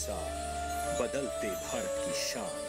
साथ बदलते भारत की शान।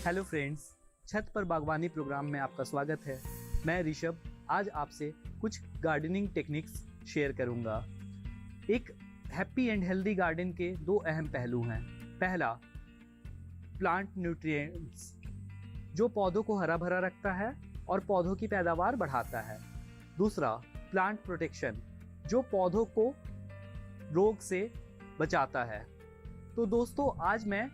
हेलो फ्रेंड्स, छत पर बागवानी प्रोग्राम में आपका स्वागत है। मैं ऋषभ आज आपसे कुछ गार्डनिंग टेक्निक्स शेयर करूंगा। एक हैप्पी एंड हेल्दी गार्डन के दो अहम पहलू हैं। पहला, प्लांट न्यूट्रिएंट्स, जो पौधों को हरा भरा रखता है और पौधों की पैदावार बढ़ाता है। दूसरा, प्लांट प्रोटेक्शन, जो पौधों को रोग से बचाता है। तो दोस्तों, आज मैं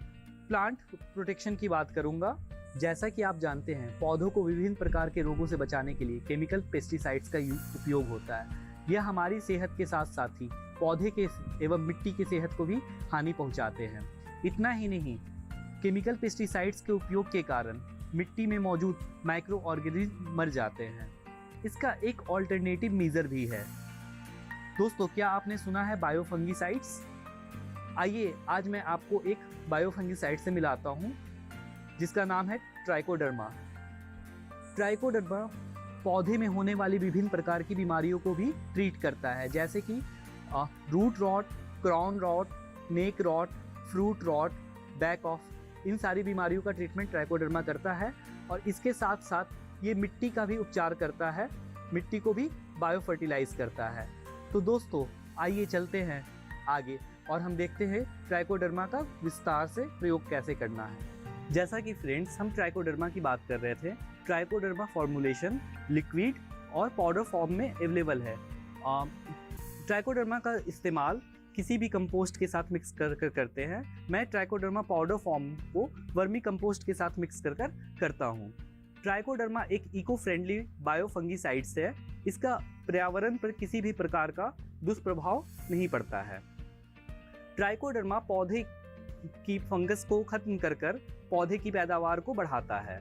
प्लांट प्रोटेक्शन की बात करूंगा। जैसा कि आप जानते हैं, पौधों को विभिन्न प्रकार के रोगों से बचाने के लिए केमिकल पेस्टिसाइड्स का उपयोग होता है। यह हमारी सेहत के साथ साथ ही पौधे के एवं मिट्टी की सेहत को भी हानि पहुंचाते हैं। इतना ही नहीं, केमिकल पेस्टिसाइड्स के उपयोग के कारण मिट्टी में मौजूद माइक्रो ऑर्गेनिज्म मर जाते हैं। इसका एक ऑल्टरनेटिव मेजर भी है। दोस्तों, क्या आपने सुना है बायोफंगीसाइड्स? आइए आज मैं आपको एक बायोफंगीसाइड से मिलाता हूं, जिसका नाम है ट्राइकोडर्मा। ट्राइकोडर्मा पौधे में होने वाली विभिन्न प्रकार की बीमारियों को भी ट्रीट करता है, जैसे कि root rot, crown rot, neck rot, fruit rot, back off. इन सारी बीमारियों का ट्रीटमेंट ट्राइकोडर्मा करता है और इसके साथ साथ ये मिट्टी का भी उपचार करता है, मिट्टी को भी बायोफर्टिलाइज करता है। तो दोस्तों, आइए चलते हैं आगे और हम देखते हैं ट्राइकोडर्मा का विस्तार से प्रयोग कैसे करना है। जैसा कि फ्रेंड्स, हम ट्राइकोडर्मा की बात कर रहे थे। ट्राइकोडर्मा फॉर्मुलेशन लिक्विड और पाउडर फॉर्म में अवेलेबल है। ट्राइकोडर्मा का इस्तेमाल किसी भी कंपोस्ट के साथ मिक्स कर करते हैं। मैं ट्राइकोडर्मा पाउडर फॉर्म को वर्मी कंपोस्ट के साथ मिक्स कर करता हूँ। ट्राइकोडर्मा एक इको फ्रेंडली बायोफंगीसाइड्स है। इसका पर्यावरण पर किसी भी प्रकार का दुष्प्रभाव नहीं पड़ता है। ट्राइकोडर्मा पौधे की फंगस को खत्म कर पौधे की पैदावार को बढ़ाता है।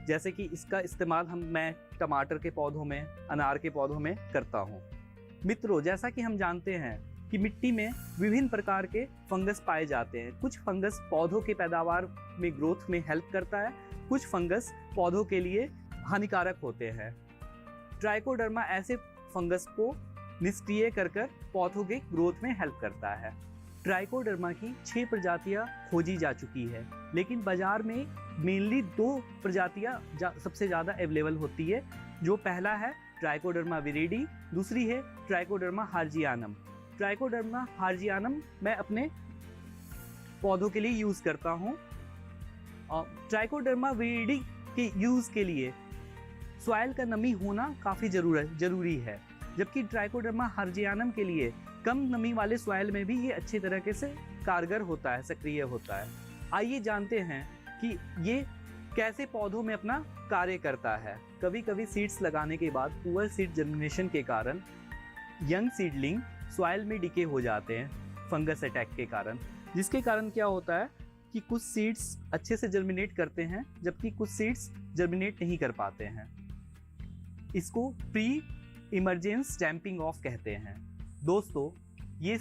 जैसे कि इसका इस्तेमाल मैं टमाटर के पौधों में, अनार के पौधों में करता हूँ। मित्रों, जैसा कि हम जानते हैं कि मिट्टी में विभिन्न प्रकार के फंगस पाए जाते हैं। कुछ फंगस पौधों के पैदावार में ग्रोथ में हेल्प करता है, कुछ फंगस पौधों के लिए हानिकारक होते हैं। ट्राइकोडर्मा ऐसे फंगस को निष्क्रिय कर पौधों के ग्रोथ में हेल्प करता है। ट्राइकोडर्मा की 6 प्रजातियां खोजी जा चुकी है, लेकिन बाजार में मेनली 2 प्रजातियां सबसे ज़्यादा अवेलेबल होती है। जो पहला है ट्राइकोडर्मा विरिडी, दूसरी है ट्राइकोडर्मा हार्जियानम। ट्राइकोडर्मा हार्जियानम मैं अपने पौधों के लिए यूज़ करता हूँ। ट्राइकोडर्मा विरिडी के यूज़ के लिए सॉइल का नमी होना काफ़ी जरूरी है, जबकि ट्राइकोडर्मा हार्जियानम के लिए कम नमी वाले सॉइल में भी ये अच्छी तरीके से कारगर होता है, सक्रिय होता है। आइए जानते हैं कि ये कैसे पौधों में अपना कार्य करता है। कभी कभी सीड्स लगाने के बाद पुअर सीड जर्मिनेशन के कारण यंग सीडलिंग सॉइल में डिके हो जाते हैं फंगस अटैक के कारण, जिसके कारण क्या होता है कि कुछ सीड्स अच्छे से जर्मिनेट करते हैं, जबकि कुछ सीड्स जर्मिनेट नहीं कर पाते हैं। इसको प्री इमरजेंस डैम्पिंग ऑफ कहते हैं। दोस्तों, ये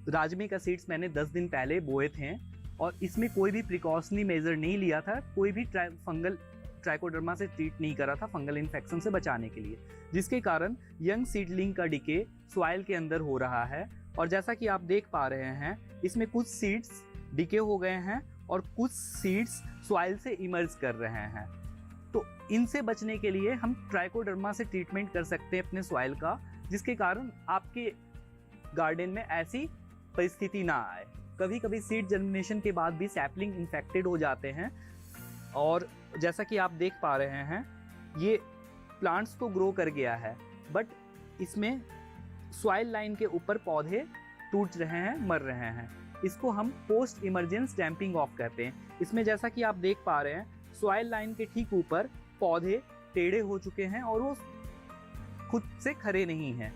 राजमे का सीड्स मैंने 10 दिन पहले बोए थे और इसमें कोई भी प्रिकॉशनरी मेजर नहीं लिया था, कोई भी फंगल ट्राइकोडर्मा से ट्रीट नहीं करा था फंगल इन्फेक्शन से बचाने के लिए, जिसके कारण यंग सीडलिंग का डिके सॉइल के अंदर हो रहा है। और जैसा कि आप देख पा रहे हैं, इसमें कुछ सीड्स डिके हो गए हैं और कुछ सीड्स सॉइल से इमर्ज कर रहे हैं। तो इनसे बचने के लिए हम ट्राइकोडर्मा से ट्रीटमेंट कर सकते हैं अपने सॉइल का, जिसके कारण आपके गार्डन में ऐसी परिस्थिति ना आए। कभी कभी सीड जर्मिनेशन के बाद भी सैपलिंग इन्फेक्टेड हो जाते हैं और जैसा कि आप देख पा रहे हैं, ये प्लांट्स तो ग्रो कर गया है, बट इसमें सॉइल लाइन के ऊपर पौधे टूट रहे हैं, मर रहे हैं। इसको हम पोस्ट इमरजेंस डैम्पिंग ऑफ कहते हैं। इसमें जैसा कि आप देख पा रहे हैं, सॉइल लाइन के ठीक ऊपर पौधे टेढ़े हो चुके हैं और वो खुद से खड़े नहीं हैं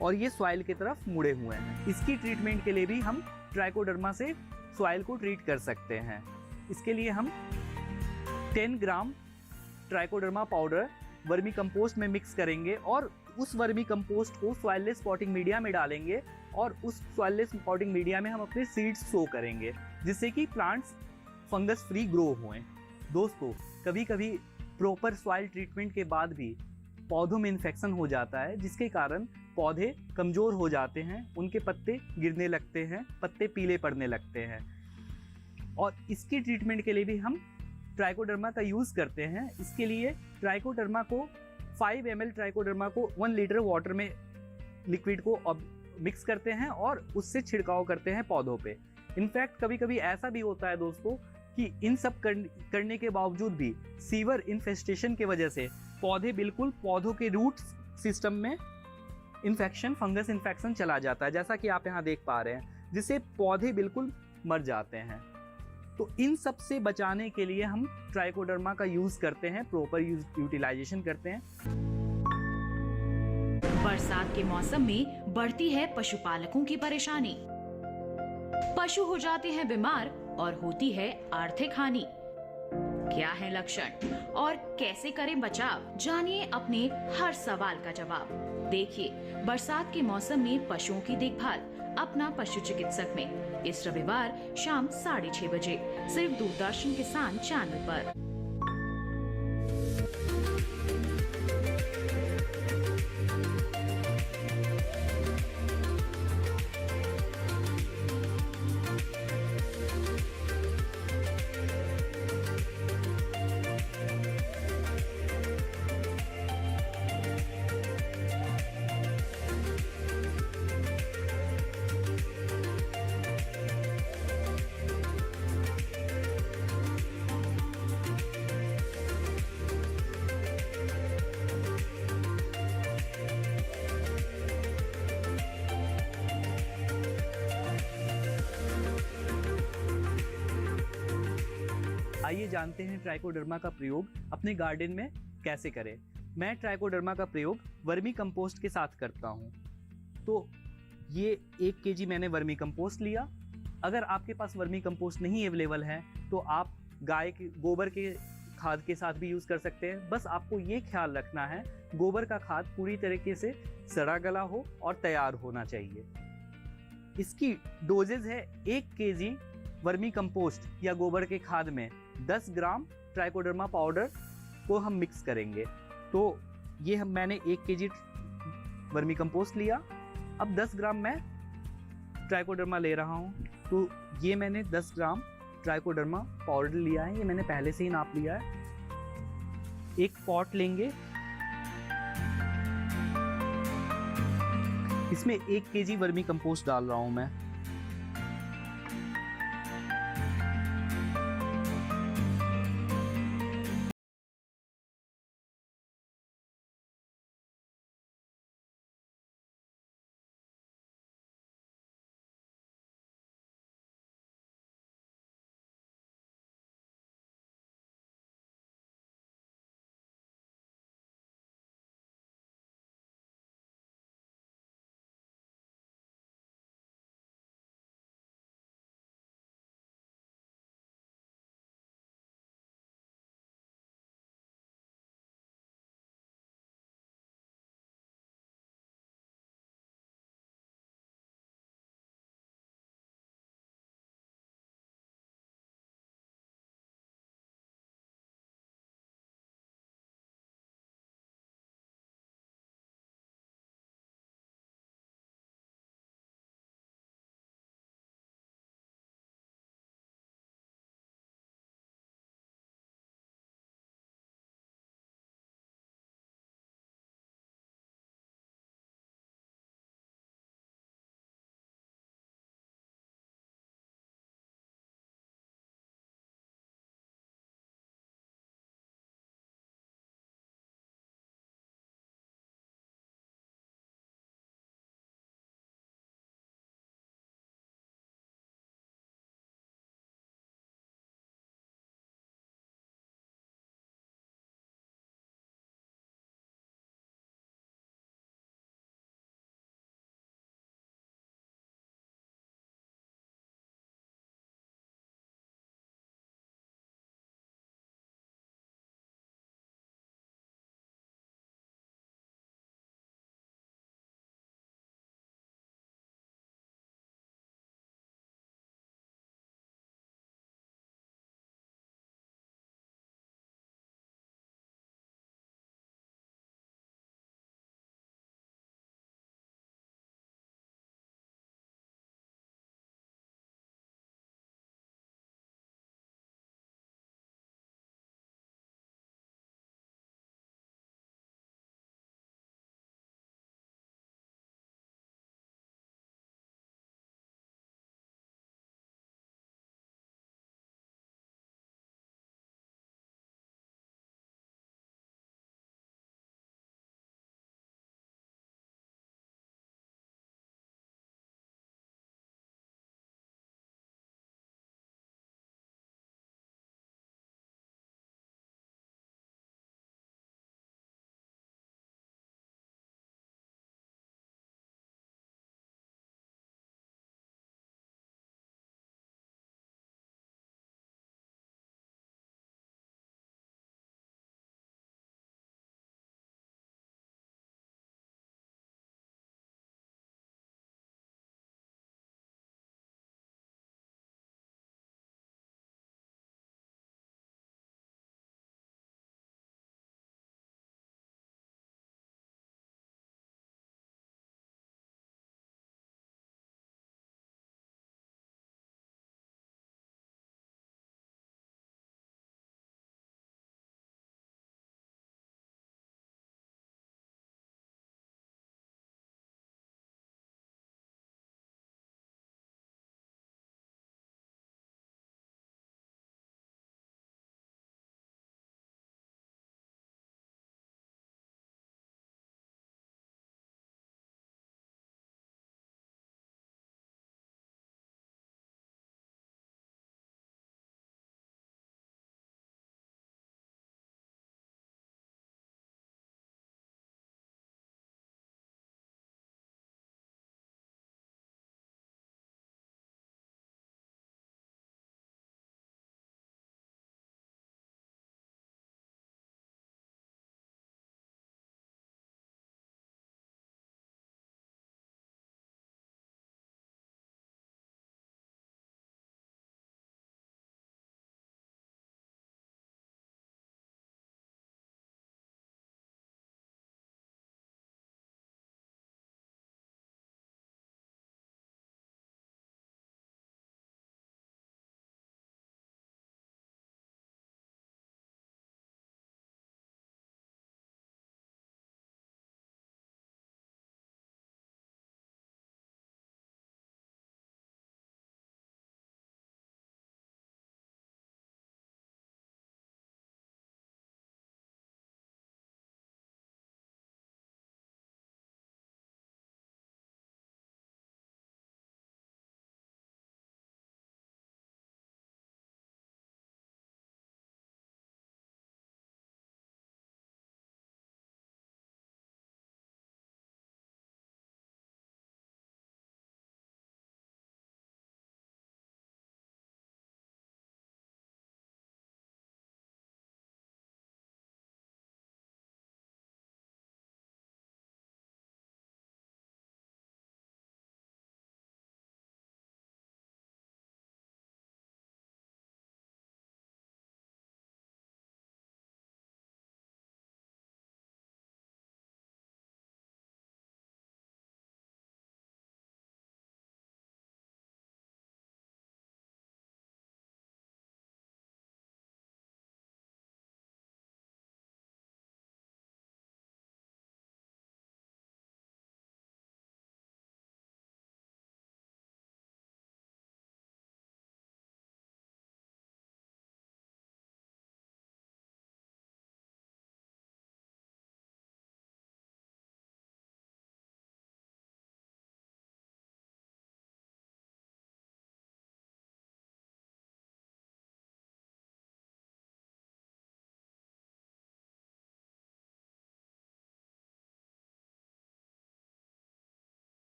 और ये सॉइल की तरफ मुड़े हुए हैं। इसकी ट्रीटमेंट के लिए भी हम ट्राइकोडर्मा से सॉइल को ट्रीट कर सकते हैं। इसके लिए हम 10 ग्राम ट्राइकोडर्मा पाउडर वर्मी कंपोस्ट में मिक्स करेंगे और उस वर्मी कंपोस्ट को सॉइललेस पॉटिंग मीडिया में डालेंगे और उस सॉइललेस पॉटिंग मीडिया में हम अपने सीड्स सो करेंगे, जिससे कि प्लांट्स फंगस फ्री ग्रो हों। दोस्तों, कभी कभी प्रॉपर सॉइल ट्रीटमेंट के बाद भी पौधों में इन्फेक्शन हो जाता है, जिसके कारण पौधे कमज़ोर हो जाते हैं, उनके पत्ते गिरने लगते हैं, पत्ते पीले पड़ने लगते हैं। और इसकी ट्रीटमेंट के लिए भी हम ट्राइकोडर्मा का यूज़ करते हैं। इसके लिए ट्राइकोडर्मा को 5 ml ट्राइकोडर्मा को 1 लीटर वाटर में लिक्विड को मिक्स करते हैं और उससे छिड़काव करते हैं पौधों पे। इनफैक्ट कभी कभी ऐसा भी होता है दोस्तों कि इन सब करने के बावजूद भी सीवर इन्फेस्टेशन की वजह से पौधों के रूट सिस्टम में इन्फेक्शन, फंगस इन्फेक्शन चला जाता है, जैसा कि आप यहाँ देख पा रहे हैं, जिससे पौधे बिल्कुल मर जाते हैं। तो इन सब से बचाने के लिए हम ट्राइकोडर्मा का यूज करते हैं, प्रॉपर यूटिलाइजेशन करते हैं। बरसात के मौसम में बढ़ती है पशुपालकों की परेशानी। पशु हो जाते हैं बीमार और होती है आर्थिक हानि। क्या है लक्षण और कैसे करें बचाव? जानिए अपने हर सवाल का जवाब। देखिए बरसात के मौसम में पशुओं की देखभाल अपना पशु चिकित्सक में इस रविवार शाम 6:30 बजे सिर्फ दूरदर्शन किसान चैनल पर। आइए जानते हैं ट्राइकोडर्मा का प्रयोग अपने गार्डन में कैसे करें। मैं ट्राइकोडर्मा का प्रयोग वर्मी कंपोस्ट के साथ करता हूँ। तो ये 1 kg मैंने वर्मी कंपोस्ट लिया। अगर आपके पास वर्मी कंपोस्ट नहीं अवेलेबल है तो आप गाय के गोबर के खाद के साथ भी यूज़ कर सकते हैं। बस आपको ये ख्याल रखना है, गोबर का खाद पूरी तरीके से सड़ा गला हो और तैयार होना चाहिए। इसकी डोजेज है 1 kg वर्मी कंपोस्ट या गोबर के खाद में 10 ग्राम ट्राइकोडर्मा पाउडर को हम मिक्स करेंगे। तो ये मैंने 1 kg वर्मी कंपोस्ट लिया। अब 10 ग्राम मैं ट्राइकोडर्मा ले रहा हूँ। तो ये मैंने 10 ग्राम ट्राइकोडर्मा पाउडर लिया है, ये मैंने पहले से ही नाप लिया है। एक पॉट लेंगे, इसमें 1 kg वर्मी कंपोस्ट डाल रहा हूँ मैं।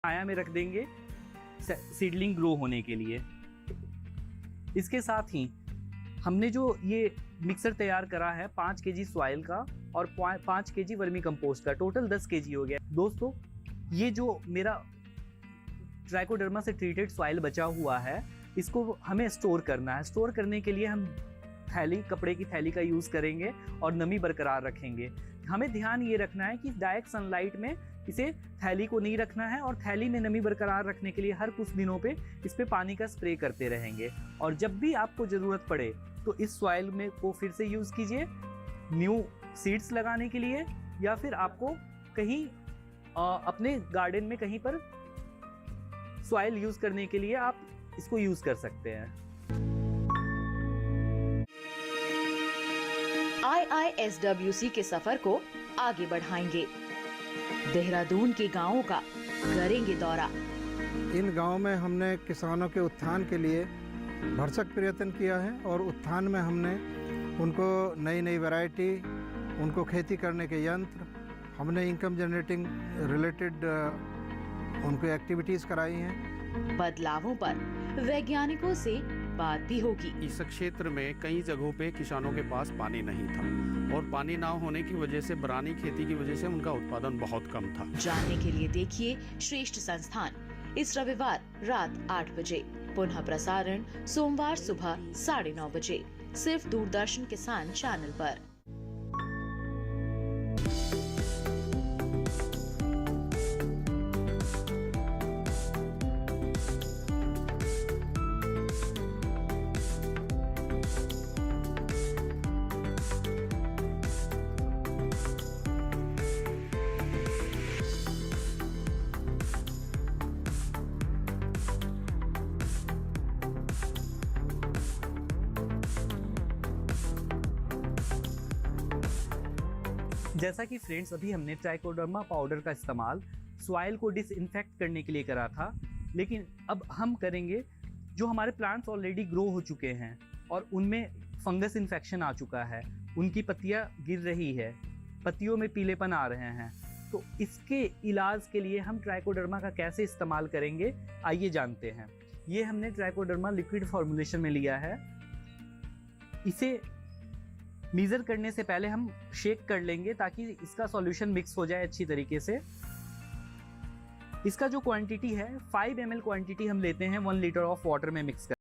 छाया में रख देंगे सीडलिंग ग्रो होने के लिए। इसके साथ ही हमने जो ये मिक्सर तैयार करा है 5 केजी सॉइल का और 5 केजी वर्मी कंपोस्ट का, टोटल 10 केजी हो गया। दोस्तों, ये जो मेरा ट्राइकोडर्मा से ट्रीटेड सॉइल बचा हुआ है, इसको हमें स्टोर करना है। स्टोर करने के लिए हम कपड़े की थैली का यूज़ करेंगे और नमी बरकरार रखेंगे। हमें ध्यान ये रखना है कि डायरेक्ट सनलाइट में इसे थैली को नहीं रखना है और थैली में नमी बरकरार रखने के लिए हर कुछ दिनों पे इस पे पानी का स्प्रे करते रहेंगे। और जब भी आपको ज़रूरत पड़े तो इस सॉइल में को फिर से यूज़ कीजिए न्यू सीड्स लगाने के लिए, या फिर आपको कहीं अपने गार्डन में कहीं पर सॉइल यूज़ करने के लिए आप इसको यूज़ कर सकते हैं। IISWC के सफर को आगे बढ़ाएंगे। देहरादून के गांवों का करेंगे दौरा। इन गांव में हमने किसानों के उत्थान के लिए भरसक प्रयत्न किया है और उत्थान में हमने उनको नई नई वैरायटी, उनको खेती करने के यंत्र, हमने इनकम जनरेटिंग रिलेटेड उनको एक्टिविटीज़ कराई हैं। बदलावों पर वैज्ञानिकों से बात भी होगी। इस क्षेत्र में कई जगहों पे किसानों के पास पानी नहीं था और पानी ना होने की वजह से बरानी खेती की वजह से उनका उत्पादन बहुत कम था। जानने के लिए देखिए श्रेष्ठ संस्थान इस रविवार रात 8 बजे, पुनः प्रसारण सोमवार सुबह 9:30 बजे, सिर्फ दूरदर्शन किसान चैनल पर। जैसा कि फ्रेंड्स अभी हमने ट्राइकोडर्मा पाउडर का इस्तेमाल सॉइल को डिसइंफेक्ट करने के लिए करा था, लेकिन अब हम करेंगे जो हमारे प्लांट्स ऑलरेडी ग्रो हो चुके हैं और उनमें फंगस इन्फेक्शन आ चुका है, उनकी पत्तियां गिर रही है, पत्तियों में पीलेपन आ रहे हैं, तो इसके इलाज के लिए हम ट्राइकोडर्मा का कैसे इस्तेमाल करेंगे आइए जानते हैं। ये हमने ट्राइकोडर्मा लिक्विड फॉर्मुलेशन में लिया है। इसे मीज़र करने से पहले हम शेक कर लेंगे ताकि इसका सॉल्यूशन मिक्स हो जाए अच्छी तरीके से। इसका जो क्वांटिटी है 5 ml क्वांटिटी हम लेते हैं 1 लीटर ऑफ वाटर में मिक्स कर।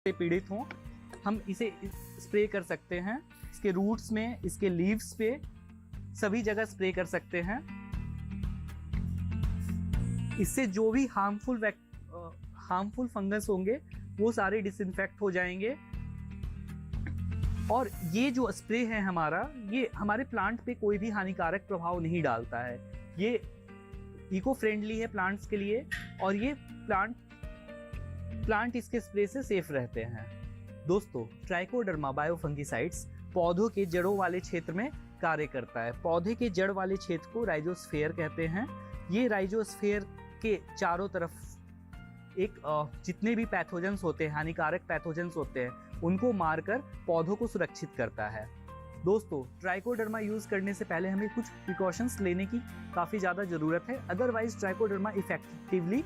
पीड़ित हों हम इसे स्प्रे कर सकते हैं। इसके रूट्स में, इसके लीव्स पे, सभी जगह स्प्रे कर सकते हैं। इससे जो भी हार्मफुल फंगस होंगे वो सारे डिसइंफेक्ट हो जाएंगे। और ये जो स्प्रे है हमारा, ये हमारे प्लांट पे कोई भी हानिकारक प्रभाव नहीं डालता है। ये इको फ्रेंडली है प्लांट्स के लिए और ये प्लांट इसके स्प्रे से सेफ रहते हैं। दोस्तों, ट्राइकोडर्मा बायोफंगिसाइड्स पौधों के जड़ों वाले क्षेत्र में कार्य करता है। पौधे के जड़ वाले क्षेत्र को राइजोस्फीयर कहते हैं। ये राइजोस्फीयर के चारों तरफ जितने भी पैथोजेंस होते हैं, हानिकारक पैथोजेंस होते हैं, उनको मारकर पौधों को सुरक्षित करता है। दोस्तों, ट्राइकोडर्मा यूज़ करने से पहले हमें कुछ प्रिकॉशंस लेने की काफ़ी ज़्यादा ज़रूरत है, अदरवाइज ट्राइकोडर्मा इफेक्टिवली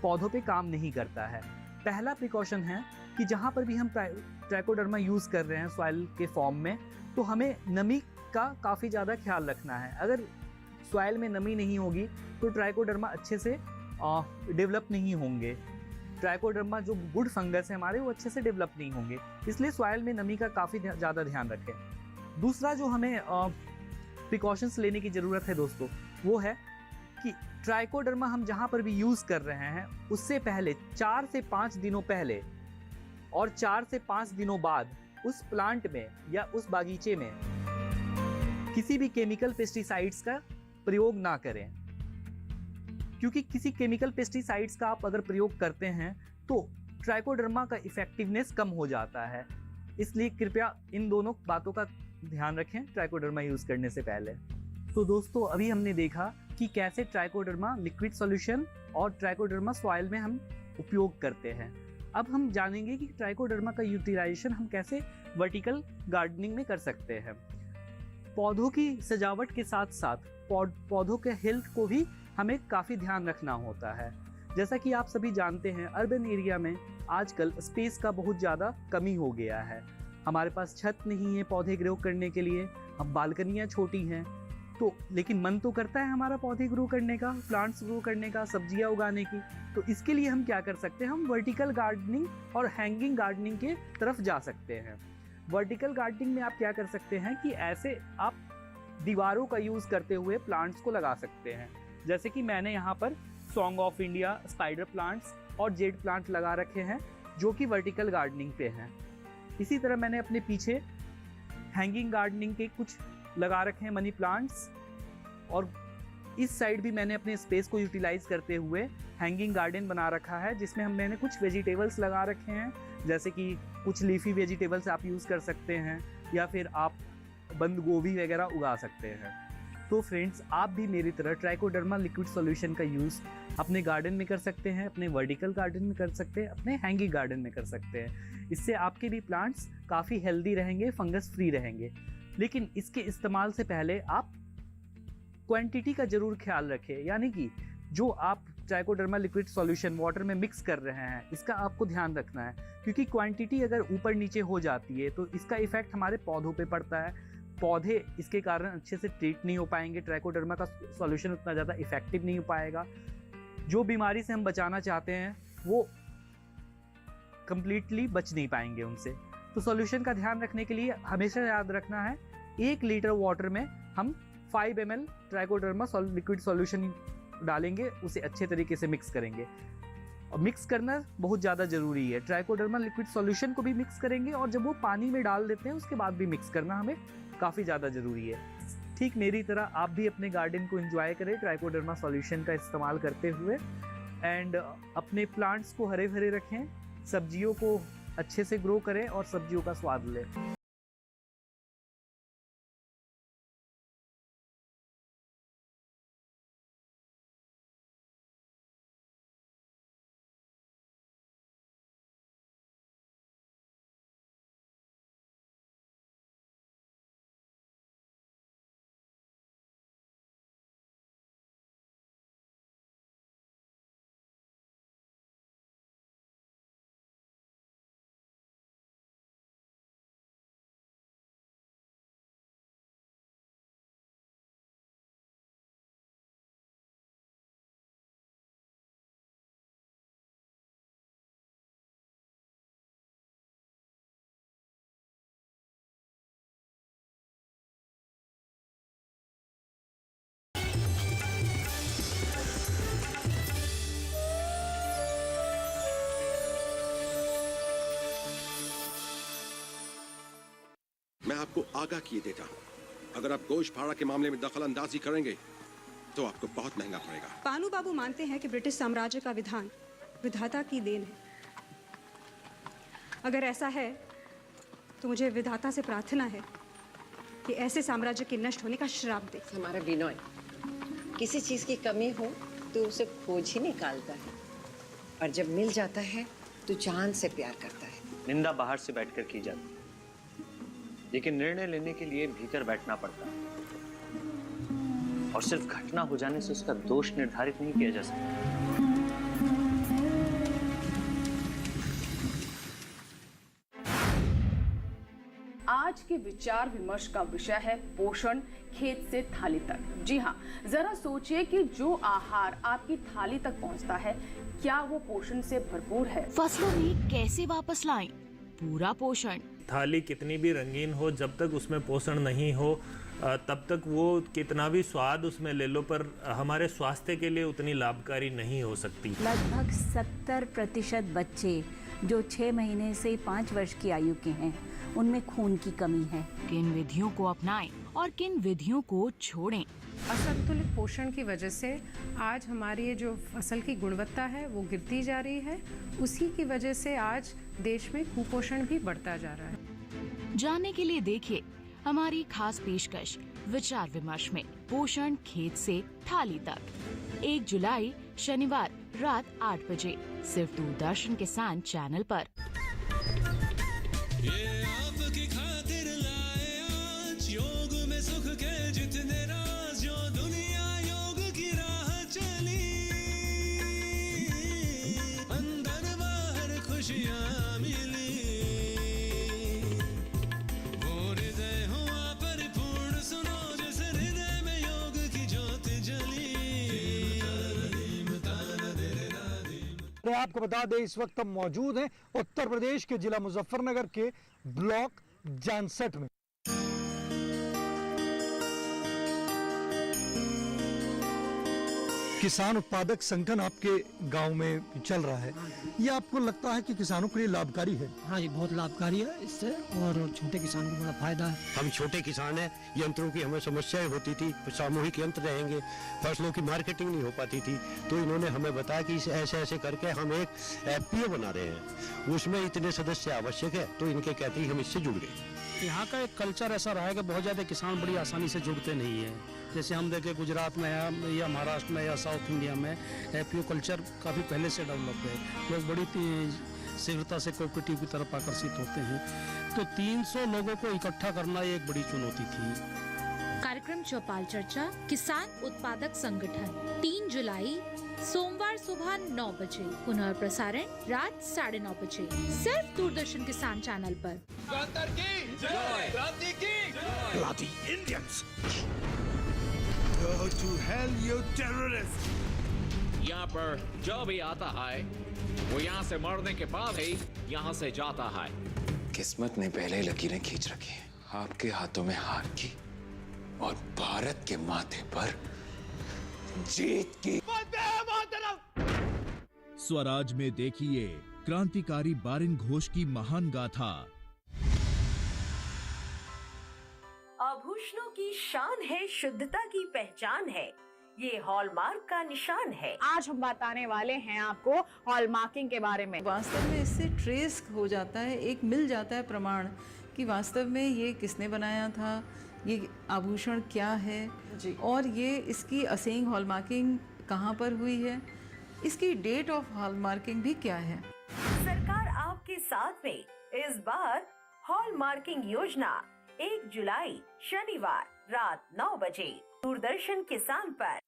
पौधों पे काम नहीं करता है। पहला प्रिकॉशन है कि जहाँ पर भी हम ट्राइकोडर्मा यूज़ कर रहे हैं सॉइल के फॉर्म में, तो हमें नमी का काफ़ी ज़्यादा ख्याल रखना है। अगर सॉइल में नमी नहीं होगी तो ट्राइकोडर्मा अच्छे से डेवलप नहीं होंगे। ट्राइकोडर्मा जो गुड फंगस है हमारे, वो अच्छे से डेवलप नहीं होंगे। इसलिए सॉइल में नमी का काफ़ी ज़्यादा ध्यान रखें। दूसरा जो हमें प्रिकॉशंस लेने की ज़रूरत है दोस्तों, वो है कि ट्राइकोडर्मा हम जहाँ पर भी यूज़ कर रहे हैं उससे पहले 4 से 5 दिनों पहले और 4 से 5 दिनों बाद उस प्लांट में या उस बागीचे में किसी भी केमिकल पेस्टिसाइड्स का प्रयोग ना करें, क्योंकि किसी केमिकल पेस्टिसाइड्स का आप अगर प्रयोग करते हैं तो ट्राइकोडर्मा का इफेक्टिवनेस कम हो जाता है। इसलिए कृपया इन दोनों बातों का ध्यान रखें ट्राइकोडर्मा यूज़ करने से पहले। तो दोस्तों अभी हमने देखा कि कैसे ट्राइकोडर्मा लिक्विड सॉल्यूशन और ट्राइकोडर्मा सॉइल में हम उपयोग करते हैं। अब हम जानेंगे कि ट्राइकोडर्मा का यूटिलाइजेशन हम कैसे वर्टिकल गार्डनिंग में कर सकते हैं। पौधों की सजावट के साथ साथ पौधों के हेल्थ को भी हमें काफ़ी ध्यान रखना होता है। जैसा कि आप सभी जानते हैं, अर्बन एरिया में आजकल स्पेस का बहुत ज़्यादा कमी हो गया है। हमारे पास छत नहीं है पौधे ग्रो करने के लिए, अब बालकनियाँ छोटी हैं, तो लेकिन मन तो करता है हमारा पौधे ग्रो करने का, प्लांट्स ग्रो करने का, सब्जियां उगाने की। तो इसके लिए हम क्या कर सकते हैं, हम वर्टिकल गार्डनिंग और हैंगिंग गार्डनिंग के तरफ जा सकते हैं। वर्टिकल गार्डनिंग में आप क्या कर सकते हैं कि ऐसे आप दीवारों का यूज़ करते हुए प्लांट्स को लगा सकते हैं। जैसे कि मैंने यहाँ पर song of India, spider plants और जेड प्लांट लगा रखे हैं जो कि वर्टिकल गार्डनिंग पे हैं। इसी तरह मैंने अपने पीछे हैंगिंग गार्डनिंग के कुछ लगा रखे हैं मनी प्लांट्स, और इस साइड भी मैंने अपने स्पेस को यूटिलाइज करते हुए हैंगिंग गार्डन बना रखा है, जिसमें मैंने कुछ वेजिटेबल्स लगा रखे हैं। जैसे कि कुछ लीफी वेजिटेबल्स आप यूज़ कर सकते हैं या फिर आप बंद गोभी वगैरह उगा सकते हैं। तो फ्रेंड्स, आप भी मेरी तरह ट्राइकोडर्मा लिक्विड सॉल्यूशन का यूज़ अपने गार्डन में कर सकते हैं, अपने वर्टिकल गार्डन में कर सकते हैं, अपने हैंगिंग गार्डन में कर सकते हैं। इससे आपके भी प्लांट्स काफ़ी हेल्दी रहेंगे, फंगस फ्री रहेंगे। लेकिन इसके इस्तेमाल से पहले आप क्वांटिटी का ज़रूर ख्याल रखें, यानी कि जो आप ट्राइकोडर्मा लिक्विड सॉल्यूशन वाटर में मिक्स कर रहे हैं इसका आपको ध्यान रखना है, क्योंकि क्वांटिटी अगर ऊपर नीचे हो जाती है तो इसका इफेक्ट हमारे पौधों पे पड़ता है। पौधे इसके कारण अच्छे से ट्रीट नहीं हो पाएंगे, ट्राइकोडर्मा का सॉल्यूशन उतना ज़्यादा इफेक्टिव नहीं हो पाएगा। जो बीमारी से हम बचाना चाहते हैं वो कंप्लीटली बच नहीं पाएंगे उनसे। तो सॉल्यूशन का ध्यान रखने के लिए हमेशा याद रखना है 1 लीटर वाटर में हम 5 ml ट्राइकोडर्मा लिक्विड सॉल्यूशन डालेंगे, उसे अच्छे तरीके से मिक्स करेंगे। और मिक्स करना बहुत ज़्यादा ज़रूरी है। ट्राइकोडर्मा लिक्विड सॉल्यूशन को भी मिक्स करेंगे और जब वो पानी में डाल देते हैं उसके बाद भी मिक्स करना हमें काफ़ी ज़्यादा ज़रूरी है। ठीक मेरी तरह आप भी अपने गार्डन को एंजॉय करें ट्राइकोडर्मा सॉल्यूशन का इस्तेमाल करते हुए, एंड अपने प्लांट्स को हरे भरे रखें, सब्जियों को अच्छे से ग्रो करें और सब्जियों का स्वाद लें। मैं आपको आगाह किए देता हूँ, अगर आप गोश्त फाड़ा के मामले में दखल अंदाजी करेंगे तो आपको बहुत महंगा पड़ेगा। पानू बाबू मानते हैं कि ब्रिटिश साम्राज्य का विधान विधाता की देन है। अगर ऐसा है तो मुझे विधाता से प्रार्थना है कि ऐसे साम्राज्य के नष्ट होने का श्राप दे। हमारा बिनोय किसी चीज की कमी हो तो उसे खोज ही निकालता है, और जब मिल जाता है तो जान से प्यार करता है। निंदा बाहर से बैठकर की जाती, लेकिन निर्णय लेने के लिए भीतर बैठना पड़ता है, और सिर्फ घटना हो जाने से उसका दोष निर्धारित नहीं किया जा सकता। आज के विचार विमर्श का विषय है पोषण खेत से थाली तक। जी हाँ, जरा सोचिए कि जो आहार आपकी थाली तक पहुंचता है, क्या वो पोषण से भरपूर है? फसलों में कैसे वापस लाएं पूरा पोषण? थाली कितनी भी रंगीन हो, जब तक उसमें पोषण नहीं हो तब तक वो कितना भी स्वाद उसमें ले लो, पर हमारे स्वास्थ्य के लिए उतनी लाभकारी नहीं हो सकती। लगभग 70% बच्चे जो 6 महीने से 5 वर्ष की आयु के हैं, उनमें खून की कमी है। किन विधियों को अपनाएं और किन विधियों को छोड़ें? असंतुलित पोषण की वजह से आज हमारी जो फसल की गुणवत्ता है वो गिरती जा रही है। उसी की वजह से आज देश में कुपोषण भी बढ़ता जा रहा है। जानने के लिए देखिए हमारी खास पेशकश विचार विमर्श में पोषण खेत से थाली तक, 1 जुलाई शनिवार रात 8 बजे सिर्फ दूरदर्शन किसान चैनल पर। ये आपकी खातिर लाए आज योग में सुख के जितने राज, जो दुनिया योग की राह चली, अंदर बाहर खुशियाँ मिली, वो हृदय हुआ परिपूर्ण, सुनो जिस हृदय में योग की ज्योत जली। आपको बता दें इस वक्त हम मौजूद हैं उत्तर प्रदेश के जिला मुजफ्फरनगर के ब्लॉक जानसठ में। किसान उत्पादक संगठन आपके गांव में चल रहा है, ये आपको लगता है कि किसानों के लिए लाभकारी है? हाँ जी, बहुत लाभकारी है इससे, और छोटे किसानों को बड़ा फायदा है। हम छोटे किसान हैं, यंत्रों की हमें समस्याएं होती थी, सामूहिक यंत्र रहेंगे, फसलों की मार्केटिंग नहीं हो पाती थी, तो इन्होंने हमें बताया कि ऐसे ऐसे करके हम एक FPO बना रहे हैं, उसमें इतने सदस्य आवश्यक है, तो इनके कहते ही हम इससे जुड़ गए। यहाँ का एक कल्चर ऐसा रहा है कि बहुत ज़्यादा किसान बड़ी आसानी से जुड़ते नहीं है। जैसे हम देखें गुजरात में या महाराष्ट्र में या साउथ इंडिया में FPO कल्चर काफ़ी पहले से डेवलप है, लोग बड़ी शीघ्रता से कोऑपरेटिव की तरफ आकर्षित होते हैं। तो 300 लोगों को इकट्ठा करना ये एक बड़ी चुनौती थी। कार्यक्रम चौपाल चर्चा किसान उत्पादक संगठन 3 जुलाई सोमवार सुबह 9 बजे, पुनः प्रसारण रात 9:30 बजे, सिर्फ दूरदर्शन किसान चैनल पर। क्रांति की Bloody Indians! Go to hell, you terrorists! यहाँ पर जो भी आता है वो यहाँ से मरने के बाद ही यहाँ से जाता है। किस्मत ने पहले लकीरें खींच रखी हैं, आपके हाथों में हार की और भारत के माथे पर जीत की। स्वराज में देखिए क्रांतिकारी बारिन घोष की महान गाथा। आभूषणों की शान है, शुद्धता की पहचान है, ये हॉलमार्क का निशान है। आज हम बताने वाले हैं आपको हॉलमार्किंग के बारे में। वास्तव में इससे ट्रेस हो जाता है, एक मिल जाता है प्रमाण कि वास्तव में ये किसने बनाया था, ये आभूषण क्या है और ये इसकी असेंग हॉलमार्किंग कहाँ पर हुई है, इसकी डेट ऑफ हॉलमार्किंग भी क्या है। सरकार आपके साथ में इस बार हॉलमार्किंग योजना 1 जुलाई शनिवार रात 9 बजे दूरदर्शन किसान पर।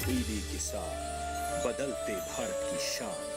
टीवी किसान, बदलते भारत की शान।